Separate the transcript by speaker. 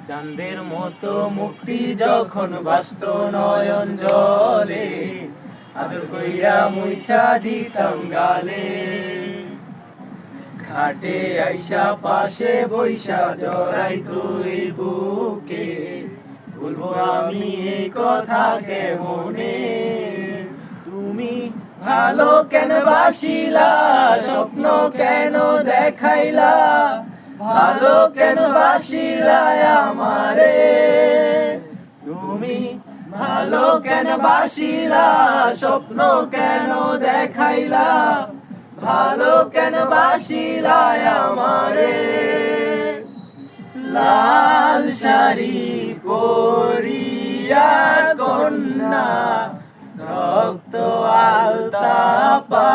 Speaker 1: চাঁদের মতো মুক্তি যখন বাস্ত নয়ন জলে, আদর কইরা মুইছা দিতাম গালে। খাটে আইসা পাশে বইসা জড়াই তুই বুকে, বলবো আমি এই কথা কেমনে। তুমি ভালো কেন বাসিলা, স্বপ্ন কেন দেখাইলা, ভালো কেন বাসিলা আমারে। তুমি ভালো কেন বাসিলা, স্বপ্ন কেন দেখাইলা, ভালো কেন বাসিলা আমারে। লাল শাড়ি পরিয়া কন্যা, রক্ত আলতা পা